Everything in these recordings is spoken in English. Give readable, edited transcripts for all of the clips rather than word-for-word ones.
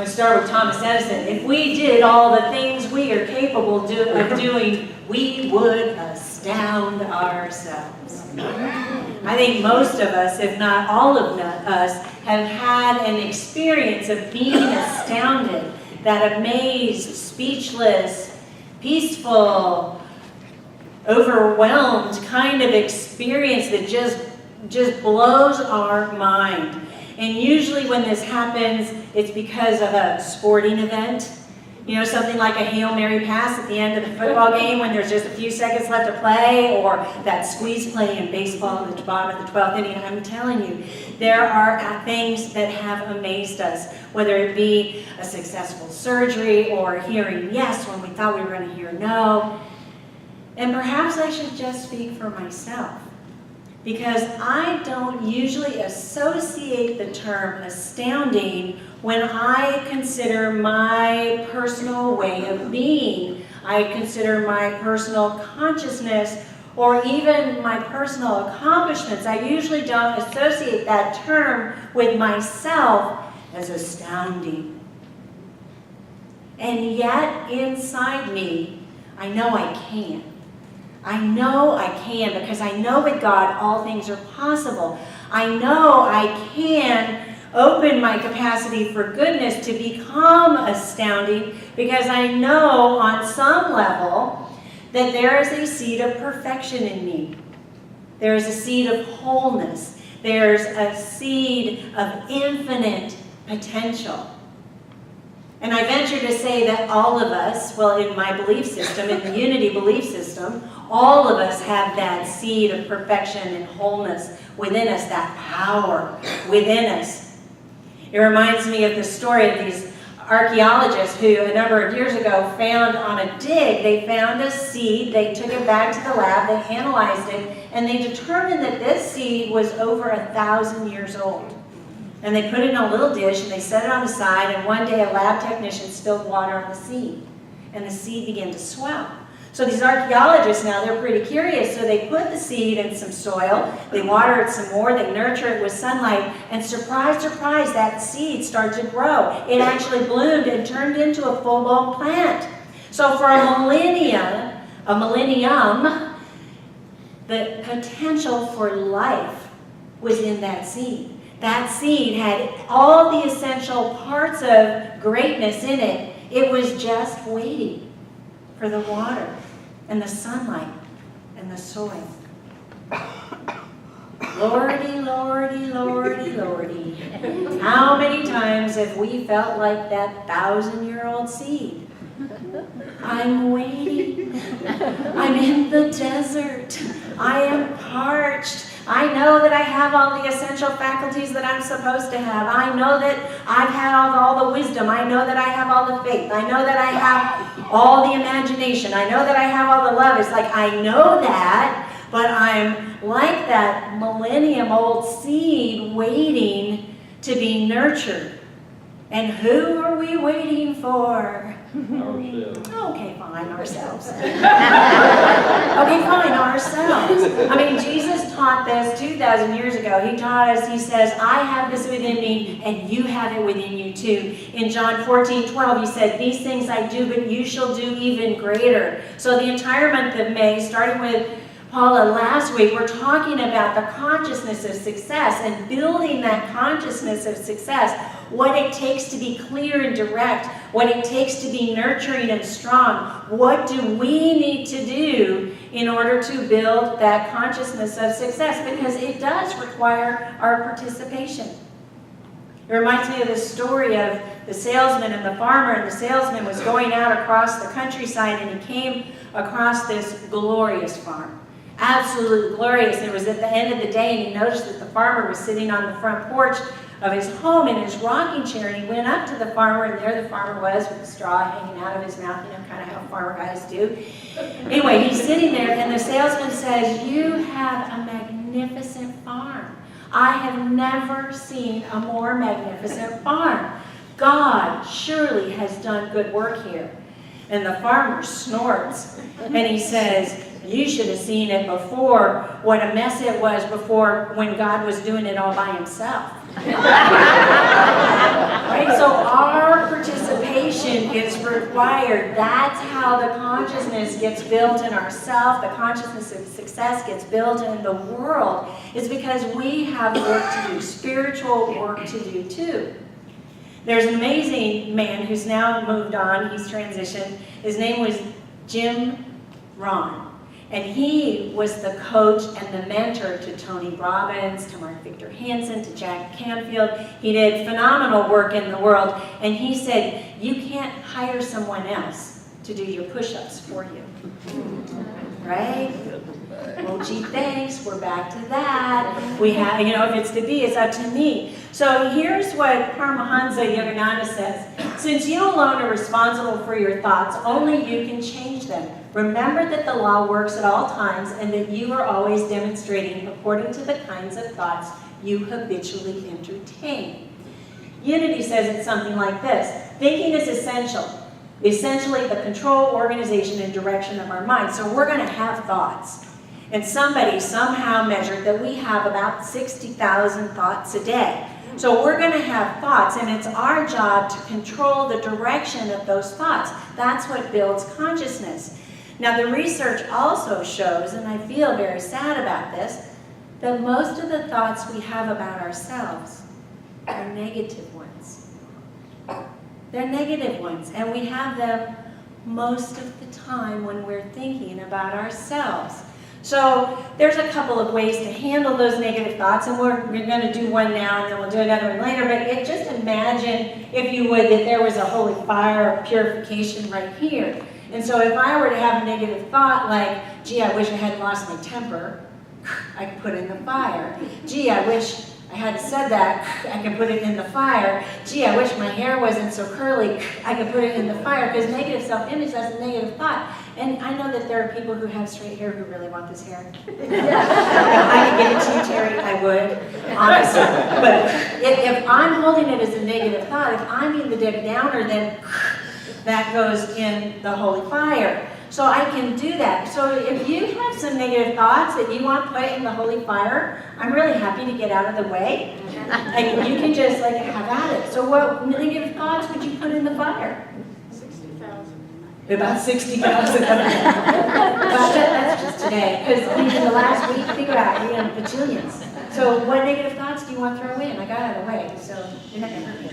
going to start with Thomas Edison. If we did all the things we are capable of doing, we would astound ourselves. I think most of us, if not all of us, have had an experience of being astounded, that amazed, speechless, peaceful, overwhelmed kind of experience that just blows our mind. And usually when this happens, it's because of a sporting event. You know, something like a Hail Mary pass at the end of the football game when there's just a few seconds left to play, or that squeeze play in baseball at the bottom of the 12th inning. I'm telling you, there are things that have amazed us, whether it be a successful surgery or hearing yes when we thought we were going to hear no. And perhaps I should just speak for myself, because I don't usually associate the term astounding when I consider my personal way of being. I consider my personal consciousness or even my personal accomplishments. I usually don't associate that term with myself as astounding. And yet inside me, I know I can. I know I can, because I know with God all things are possible. I know I can open my capacity for goodness to become astounding, because I know on some level that there is a seed of perfection in me. There is a seed of wholeness. There's a seed of infinite potential. And I venture to say that all of us, well, in my belief system, in the Unity belief system, all of us have that seed of perfection and wholeness within us, that power within us. It reminds me of the story of these archaeologists who, a number of years ago, found on a dig, they found a seed, they took it back to the lab, they analyzed it, and they determined that this seed was over 1,000 years old. And they put it in a little dish, and they set it on the side, and one day a lab technician spilled water on the seed, and the seed began to swell. So these archaeologists now, they're pretty curious, so they put the seed in some soil, they water it some more, they nurture it with sunlight, and surprise, surprise, that seed started to grow. It actually bloomed and turned into a full-blown plant. So for a millennium, the potential for life was in that seed. That seed had all the essential parts of greatness in it. It was just waiting for the water and the sunlight and the soil. Lordy, lordy, lordy, lordy. How many times have we felt like that 1,000-year-old seed? I'm waiting. I'm in the desert. I am parched. I know that I have all the essential faculties that I'm supposed to have. I know that I've had all the wisdom. I know that I have all the faith. I know that I have all the imagination. I know that I have all the love. It's like I know that, but I'm like that millennium-old seed waiting to be nurtured. And who are we waiting for? Ourselves. Okay, fine, ourselves. Okay, fine, ourselves. I mean, Jesus taught this 2,000 years ago. He taught us, he says, I have this within me, and you have it within you too. In John 14:12, he said, these things I do, but you shall do even greater. So the entire month of May, starting with Paula last week, we're talking about the consciousness of success and building that consciousness of success, what it takes to be clear and direct, what it takes to be nurturing and strong. What do we need to do in order to build that consciousness of success? Because it does require our participation. It reminds me of the story of the salesman and the farmer, and the salesman was going out across the countryside, and he came across this glorious farm. Absolutely glorious. And it was at the end of the day, and he noticed that the farmer was sitting on the front porch of his home in his rocking chair, and he went up to the farmer, and there the farmer was with the straw hanging out of his mouth, you know, kind of how farmer guys do. Anyway, he's sitting there, and the salesman says, you have a magnificent farm. I have never seen a more magnificent farm. God surely has done good work here. And the farmer snorts, and he says, you should have seen it before, what a mess it was before when God was doing it all by himself. Right? So our participation is required. That's how the consciousness gets built in ourselves. The consciousness of success gets built in the world. It's because we have work to do, spiritual work to do too. There's an amazing man who's now moved on. He's transitioned. His name was Jim Rohn. And he was the coach and the mentor to Tony Robbins, to Mark Victor Hansen, to Jack Canfield. He did phenomenal work in the world. And he said, you can't hire someone else to do your push-ups for you. Right? Well, gee, thanks. We're back to that. We have, if it's to be, it's up to me. So here's what Paramahansa Yogananda says. Since you alone are responsible for your thoughts, only you can change them. Remember that the law works at all times and that you are always demonstrating according to the kinds of thoughts you habitually entertain. Unity says it something like this. Thinking is essentially the control, organization, and direction of our mind. So we're going to have thoughts. And somebody somehow measured that we have about 60,000 thoughts a day. So we're going to have thoughts, and it's our job to control the direction of those thoughts. That's what builds consciousness. Now, the research also shows, and I feel very sad about this, that most of the thoughts we have about ourselves are negative ones. They're negative ones, and we have them most of the time when we're thinking about ourselves. So there's a couple of ways to handle those negative thoughts, and we're going to do one now, and then we'll do another one later. But just imagine, if you would, that there was a holy fire of purification right here. And so if I were to have a negative thought like, gee, I wish I hadn't lost my temper, I could put it in the fire. Gee, I wish I hadn't said that, I could put it in the fire. Gee, I wish my hair wasn't so curly, I could put it in the fire. Because negative self-image, that's a negative thought. And I know that there are people who have straight hair who really want this hair. If I could give it to you, Terry, I would, honestly. But if I'm holding it as a negative thought, if I'm being the Debbie Downer, then that goes in the holy fire. So I can do that. So if you have some negative thoughts that you want put in the holy fire, I'm really happy to get out of the way. And you can just have at it. So what negative thoughts would you put in the fire? 60,000. About 60,000. That's just today. Because in the last week, think about it, bajillions. So what negative thoughts do you want to throw in? I got out of the way. So you're not going to hurt me.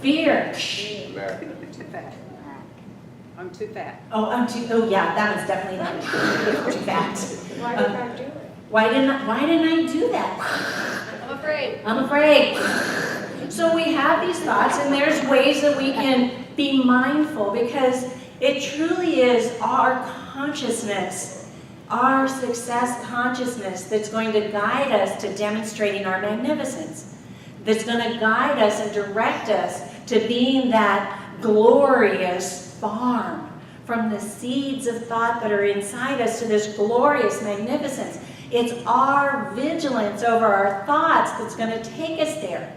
Fear. Too fat. I'm too fat. Oh, yeah, that was definitely not too fat. Why did I do it? Why didn't I do that? I'm afraid. So we have these thoughts, and there's ways that we can be mindful, because it truly is our consciousness, our success consciousness, that's going to guide us to demonstrating our magnificence, that's going to guide us and direct us to being that glorious farm, from the seeds of thought that are inside us to this glorious magnificence. It's our vigilance over our thoughts that's going to take us there.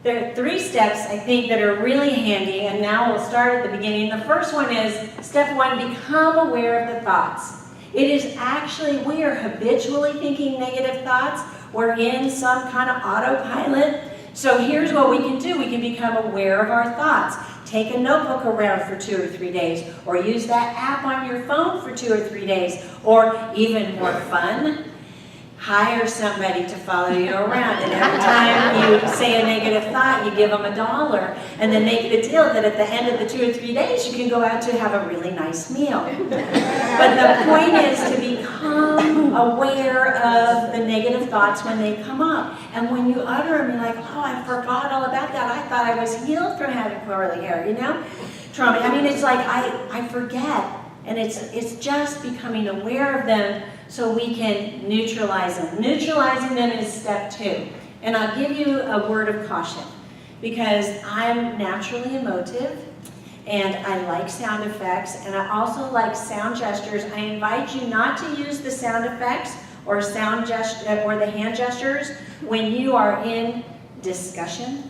There are 3 steps, I think, that are really handy, and now we'll start at the beginning. The first one is, step 1, become aware of the thoughts. It is actually, we are habitually thinking negative thoughts. We're in some kind of autopilot. So here's what we can do. We can become aware of our thoughts. Take a notebook around for 2 or 3 days, or use that app on your phone for 2 or 3 days, or even more fun, hire somebody to follow you around, and every time you say a negative thought, you give them $1, and then make it a deal that at the end of the 2 or 3 days, you can go out to have a really nice meal. But the point is to become aware of the negative thoughts when they come up. And when you utter them, you're like, oh, I forgot all about that. I thought I was healed from having curly hair, Trauma. I mean, it's like I forget. And it's just becoming aware of them so we can neutralize them. Neutralizing them is step 2. And I'll give you a word of caution, because I'm naturally emotive, and I like sound effects, and I also like sound gestures. I invite you not to use the sound effects or or the hand gestures when you are in discussion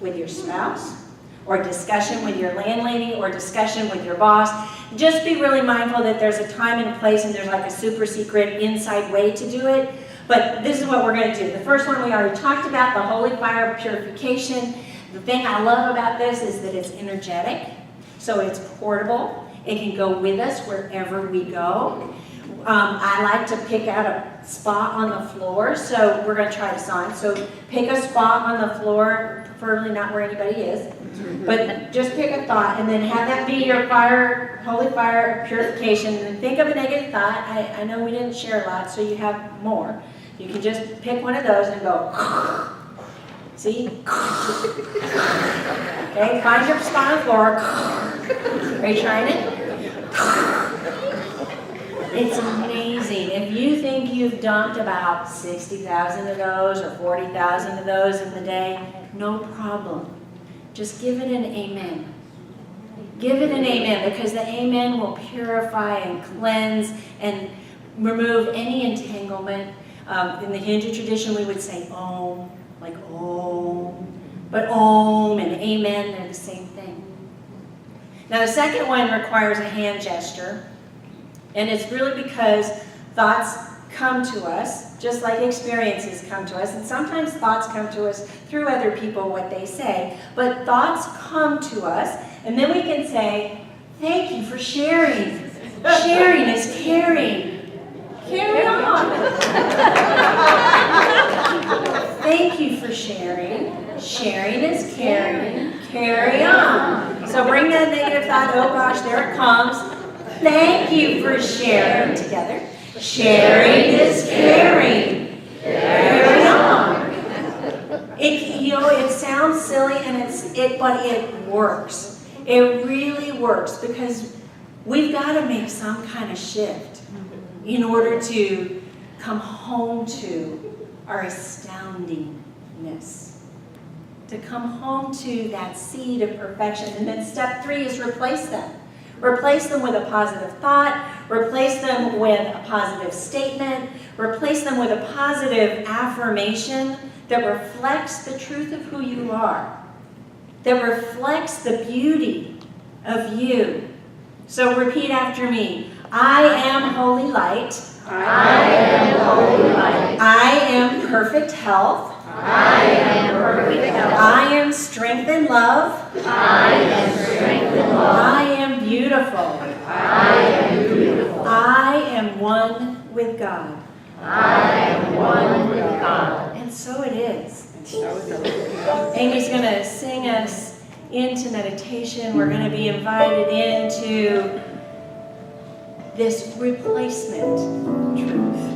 with your spouse, or discussion with your landlady, or discussion with your boss. Just be really mindful that there's a time and a place, and there's like a super secret inside way to do it. But this is what we're going to do. The first one we already talked about, the holy fire of purification. The thing I love about this is that it's energetic, so it's portable. It can go with us wherever we go. I like to pick out a spot on the floor, so we're going to try this on. So pick a spot on the floor, preferably not where anybody is, but just pick a thought and then have that be your fire, holy fire of purification. And think of a negative thought. I know we didn't share a lot, so you have more. You can just pick one of those and go, see? Okay, find your spot on the floor. Are you trying it? It's amazing. If you think you've dumped about 60,000 of those or 40,000 of those in the day, no problem. Just give it an amen. Give it an amen, because the amen will purify and cleanse and remove any entanglement. In the Hindu tradition, we would say om, like om. But om and amen, they're the same thing. Now, the second one requires a hand gesture. And it's really because thoughts come to us, just like experiences come to us. And sometimes thoughts come to us through other people, what they say. But thoughts come to us, and then we can say, thank you for sharing. Sharing is caring. Carry on. Thank you for sharing. Sharing is caring. Carry on. So bring that negative thought, oh gosh, there it comes. Thank you for sharing together. Sharing is caring. Carry on. It sounds silly, but it works. It really works, because we've got to make some kind of shift in order to come home to our astoundingness. To come home to that seed of perfection. And then step 3 is replace them. Replace them with a positive thought, replace them with a positive statement, replace them with a positive affirmation that reflects the truth of who you are, that reflects the beauty of you. So repeat after me. I am holy light. I am holy light. I am perfect health. I am perfect health. I am strength and love. I am strength and love. I am beautiful. I am beautiful. I am one with God. I am one with God. And so it is. Amy's going to sing us into meditation. We're going to be invited into this replacement truth.